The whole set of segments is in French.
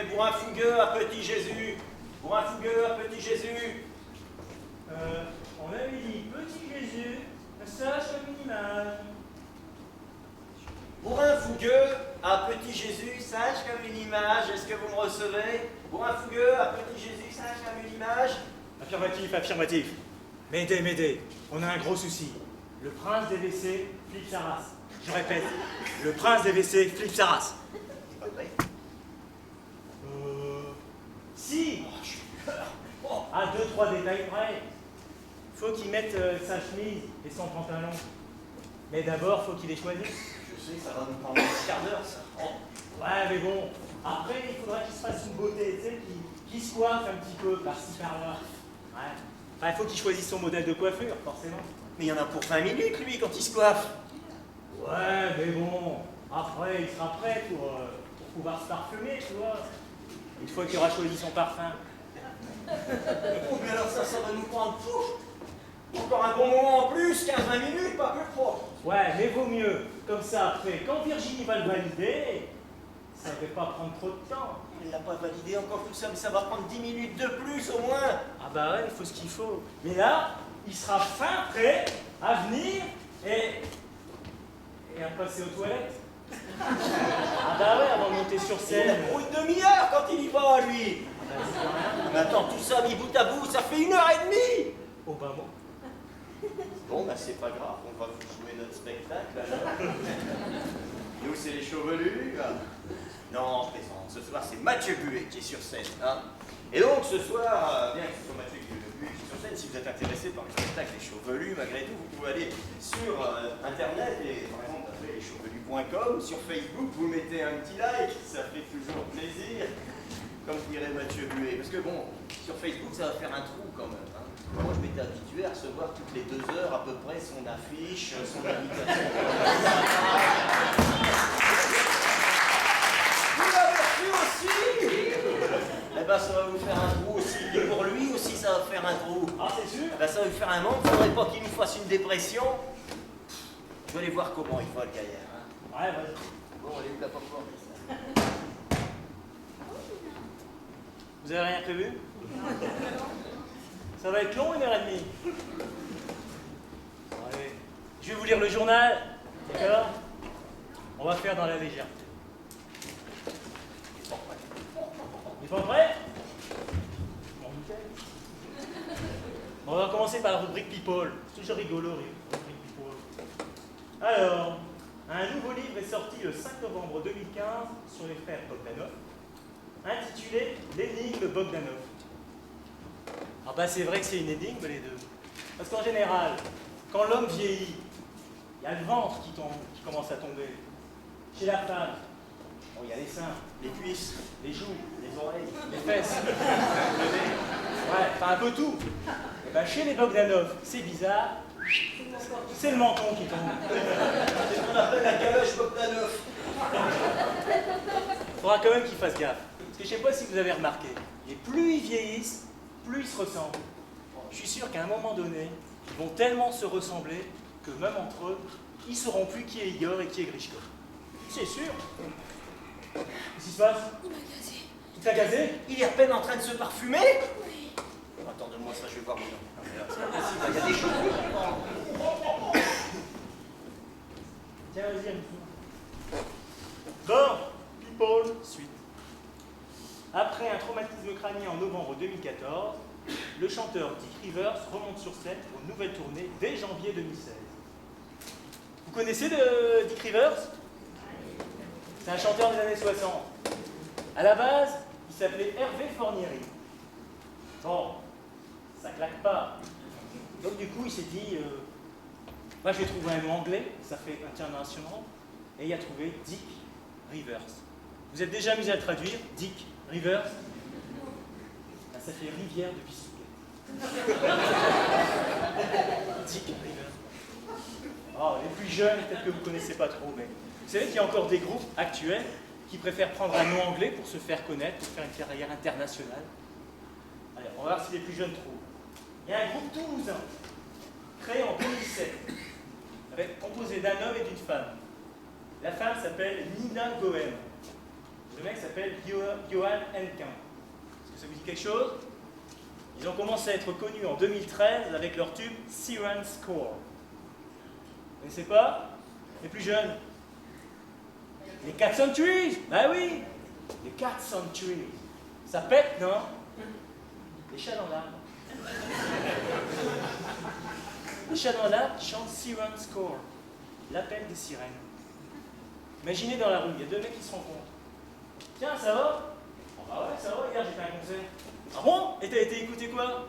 recevez. Bourrin fougueux à petit Jésus. Bourrin fougueux à petit Jésus. On avait dit petit Jésus, sage comme une image. Bourrin fougueux à petit Jésus, sage comme une image. Est-ce que vous me recevez? Bourrin fougueux à petit Jésus, sage comme une image. Affirmatif, affirmatif. M'aidez, m'aidez. On a un gros souci. Le prince des WC flippe sa race. Je répète, le prince des WC flippe sa race. C'est pas vrai? Si. Oh, je suis peur. Oh. À 2-3 détails près. Faut qu'il mette sa chemise et son pantalon. Mais d'abord, faut qu'il les choisisse. Je sais, ça va nous prendre un quart d'heure, ça. Oh. Ouais, mais bon. Après, il faudra qu'il se fasse une beauté, tu sais, qui se coiffe un petit peu par-ci par-là. Ouais. Enfin, il faut qu'il choisisse son modèle de coiffure, forcément. Mais il y en a pour 20 minutes, lui, quand il se coiffe. Ouais, mais bon. Après, il sera prêt pour pouvoir se parfumer, tu vois. Une fois qu'il aura choisi son parfum. Oh, mais alors ça va nous prendre encore un bon moment en plus, 15-20 minutes, pas plus trop. Ouais, mais vaut mieux. Comme ça, après, quand Virginie va le valider, ça ne va pas prendre trop de temps. Il ne l'a pas validé encore tout ça, mais ça va prendre 10 minutes de plus au moins. Ah bah ouais, il faut ce qu'il faut. Mais là, il sera fin prêt à venir et à passer aux toilettes. Ah bah ouais, avant de monter sur Il scène. a pour une demi-heure quand il y va, lui. Ah bah, c'est pas rien. Mais attends, tout ça mis bout à bout, ça fait 1h30. Oh bah bon. Bon, bah c'est pas grave, on va vous jouer notre spectacle alors. Nous, c'est les chevelus. Non, je plaisante. Ce soir, c'est Mathieu Buet qui est sur scène. Hein. Et donc, ce soir, bien que ce soit Mathieu Buet qui est sur scène, si vous êtes intéressé par le spectacle Les Chevelus, malgré tout, vous pouvez aller sur Internet et, par exemple, taper leschevelus.com. Sur Facebook, vous mettez un petit like, ça fait toujours plaisir. Comme dirait Mathieu Buet. Parce que bon, sur Facebook, ça va faire un trou quand même. Hein. Moi, je m'étais habitué à recevoir toutes les 2 heures à peu près son affiche, son invitation. Vous l'avez reçu aussi? Eh ben, ça va vous faire un trou aussi. Et pour lui aussi, ça va faire un trou. Ah, c'est sûr? Eh ben, ça va lui faire un manque. Faudrait pas qu'il nous fasse une dépression. Je vais aller voir comment il va, le gaillard. Hein. Ouais, vas-y. Bon, allez, où la popcorn? Vous avez rien prévu? Ça va être long, 1h30. Allez, je vais vous lire le journal, d'accord? On va faire dans la légèreté. Il est pas prêt? Bon, nickel. Bon, on va commencer par la rubrique People. C'est toujours rigolo, rubrique People. Alors, un nouveau livre est sorti le 5 novembre 2015 sur les frères Bogdanov, intitulé L'énigme Bogdanov. Ah bah c'est vrai que c'est une énigme les deux. Parce qu'en général, quand l'homme vieillit, il y a le ventre qui commence à tomber. Chez la femme, bon, il y a les seins, Les cuisses, les joues, les oreilles. les fesses, le nez. Ouais, enfin un peu tout. Et bah chez les Bogdanov, c'est bizarre, c'est le menton qui tombe. C'est ce qu'on appelle la calèche Bogdanov. Il faudra quand même qu'ils fassent gaffe. Parce que je ne sais pas si vous avez remarqué, et plus ils vieillissent, plus ils se ressemblent. Je suis sûr qu'à un moment donné, ils vont tellement se ressembler que même entre eux, ils ne sauront plus qui est Igor et qui est Grishko. C'est sûr. Qu'est-ce qui se passe? Il m'a gazé. Tu t'as gazé? Il est à peine en train de se parfumer? Oui. Attends, donne-moi ça, je vais voir. C'est pas possible, il y a des choses. Tiens, vas-y, amuse-toi. Bon, people, suite. Après un traumatisme crânien en novembre 2014, le chanteur Dick Rivers remonte sur scène pour une nouvelle tournée dès janvier 2016. Vous connaissez Dick Rivers? C'est un chanteur des années 60. À la base, il s'appelait Hervé Fornieri. Bon, ça claque pas. Donc du coup, il s'est dit, moi je vais trouver un mot anglais, ça fait international, et il a trouvé Dick Rivers. Vous êtes déjà amusé à le traduire, Dick Rivers? Ben, ça fait rivière de bicyclette. Dick Rivers. Oh, les plus jeunes, peut-être que vous ne connaissez pas trop, mais vous savez qu'il y a encore des groupes actuels qui préfèrent prendre un nom anglais pour se faire connaître, pour faire une carrière internationale. Allez, on va voir si les plus jeunes trouvent. Il y a un groupe toulousain, créé en 2007, composé d'un homme et d'une femme. La femme s'appelle Nina Gohem. Le mec s'appelle s'appelle Johan Henkin. Est-ce que ça vous dit quelque chose? Ils ont commencé à être connus en 2013 avec leur tube Siren Score. Vous connaissez pas? Les plus jeunes? Les Cat Centuries. Bah oui, les Cat Centuries. Ça pète, non? Les chats dans l'arbre. Les chats dans l'arbre chantent Siren Score, l'appel des sirènes. Imaginez dans la rue, il y a deux mecs qui se rencontrent. Tiens, ça va? Oh, bah ouais, ça va, hier j'ai fait un concert. Ah bon? Et t'as été écouter quoi?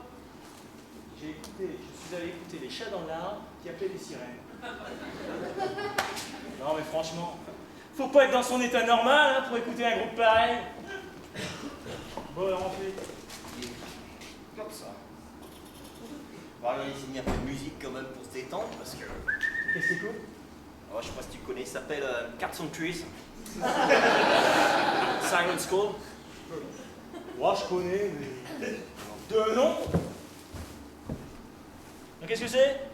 Je suis allé écouter les chats dans l'arbre qui appelaient les sirènes. Non mais franchement, faut pas être dans son état normal hein, pour écouter un groupe pareil. Bon, alors on fait. Comme ça. On va regarder s'il y a un peu de musique quand même pour se détendre parce que. Qu'est-ce que c'est cool? Oh, je sais pas si tu connais, il s'appelle Cat Centuries. Siren School. Moi je connais, mais. Deux noms. Donc qu'est-ce que c'est?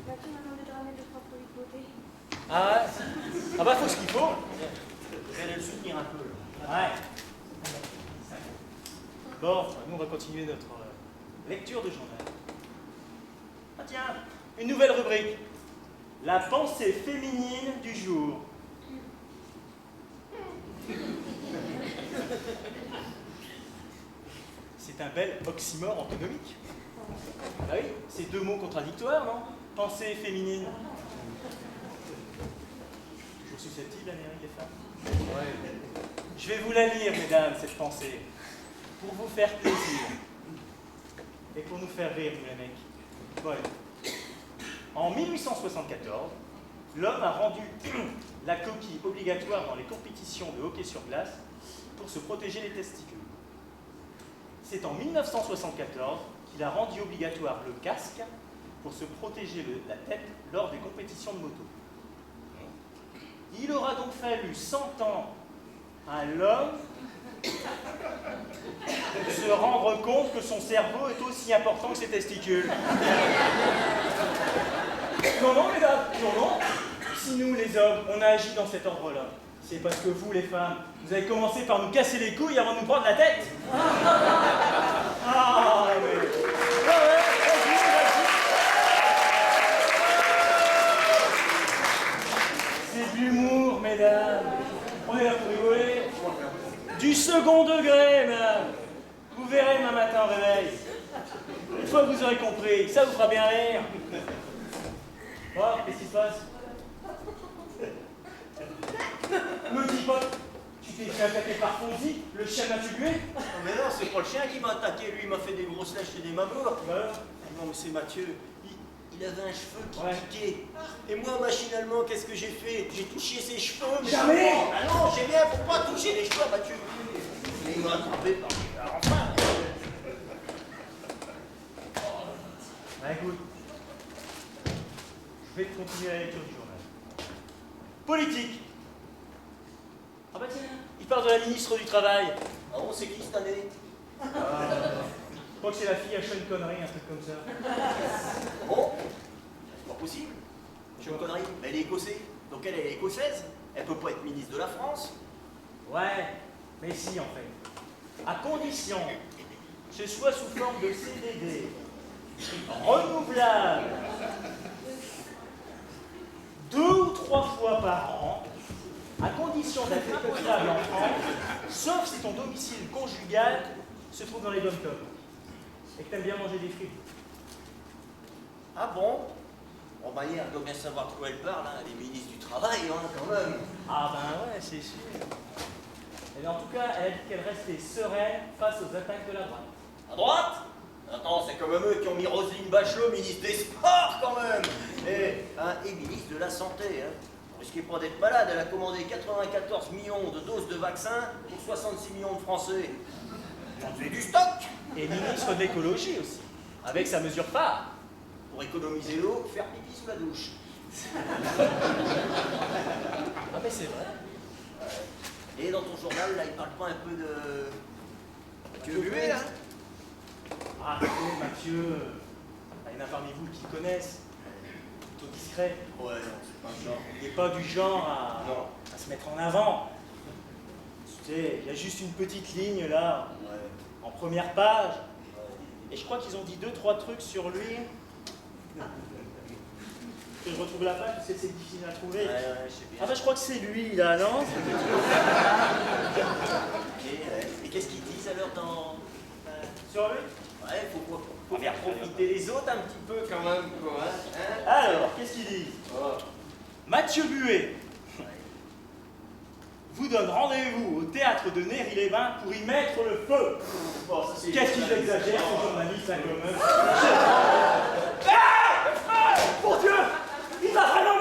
Bah, tu m'as demandé de ramener 2-3 produits de beauté. Ah ouais? Ah bah faut ce qu'il faut. Vous allez le soutenir un peu. Ouais. Bon, nous on va continuer notre lecture de journal. Ah tiens, une nouvelle rubrique. La pensée féminine du jour. C'est un bel oxymore antinomique. Ah oui, c'est deux mots contradictoires, non? Pensée féminine. Toujours susceptible, Amérique des femmes? Ouais. Je vais vous la lire, mesdames, cette pensée, pour vous faire plaisir. Et pour nous faire rire, nous les mecs. Voilà. En 1874, l'homme a rendu la coquille obligatoire dans les compétitions de hockey sur glace pour se protéger les testicules. C'est en 1974 qu'il a rendu obligatoire le casque pour se protéger la tête lors des compétitions de moto. Il aura donc fallu 100 ans à l'homme de se rendre compte que son cerveau est aussi important que ses testicules. Non, non, mesdames, non, non. Si nous, les hommes, on a agi dans cet ordre-là, c'est parce que vous, les femmes, vous avez commencé par nous casser les couilles avant de nous prendre la tête. Ah, oui. Ah, ouais, vas-y. C'est de l'humour, mesdames. On est là pour rigoler. Du second degré, mesdames. Vous verrez demain matin au réveil. Une fois que vous aurez compris, ça vous fera bien rire. Oh, qu'est-ce qui se passe? Me dis pas, tu t'es fait attaquer par Fonzie, le chien m'a tué? Non, mais non, c'est pas le chien qui m'a attaqué, lui, il m'a fait des grosses lèches et des mamours. Bah, Non, mais c'est Mathieu. Il avait un cheveu qui ouais. piquait. Et moi, machinalement, qu'est-ce que j'ai fait? J'ai touché ses cheveux. Mais Jamais. Ah non, j'ai bien pour pas toucher les cheveux, Mathieu. Mais il m'a attrapé par... Alors, enfin... Bah écoute, je vais continuer la lecture du journal. Politique. Ah bah tiens, il parle de la ministre du Travail. Ah bon, c'est qui cette année? Je crois que c'est la fille à Sean Connery, un truc comme ça. Bon, c'est pas possible. Je suis une connerie. Mais elle est écossaise. Donc elle est écossaise. Elle peut pas être ministre de la France. Ouais, mais si en fait. À condition que ce soit sous forme de CDD, renouvelable, 2 ou 3 fois par an, à condition d'être imputable en France, sauf si ton domicile conjugal se trouve dans les dom-toms et que t'aimes bien manger des frites. Ah bon? Bon, bah, elle doit bien savoir de quoi elle parle, hein. Elle est ministre du Travail, hein, quand même. Ah ben ouais, c'est sûr. Et en tout cas, elle a dit qu'elle restait sereine face aux attaques de la droite. À droite? Attends, c'est quand même eux qui ont mis Roselyne Bachelot, ministre des Sports, quand même. Et ministre de la Santé, hein. Vous risquez pas d'être malade, elle a commandé 94 millions de doses de vaccins pour 66 millions de Français. J'en fais du stock. Et ministre de l'écologie aussi, avec sa mesure phare. Pour économiser l'eau, faire pipi sous la douche. Ah mais c'est vrai. Et dans ton journal, là, il parle pas un peu de... Mathieu Buet, là? Ah Mathieu, il y en a parmi vous qui le connaissent. Plutôt discret. Ouais, non, c'est pas un genre. Il n'est pas du genre à se mettre en avant. C'est sais, il y a juste une petite ligne là, Ouais. en première page. Et je crois qu'ils ont dit 2-3 trucs sur lui. Que je retrouve la page, parce que c'est difficile à trouver. Ouais, je sais bien. Ah bah je crois que c'est lui là, non? Ok, ouais. Et qu'est-ce qu'ils disent alors dans... Sur lui? Ouais, faut faire profiter les autres un petit peu quand même, quoi. Hein? Alors, qu'est-ce qu'il dit? Oh. Mathieu Buet vous donne rendez-vous au théâtre de Néry-les-Bains pour y mettre le feu. Bon, ça, c'est- Qu'est-ce qu'il exagère, ce journaliste, là, quand même? Mon Dieu! Il va vraiment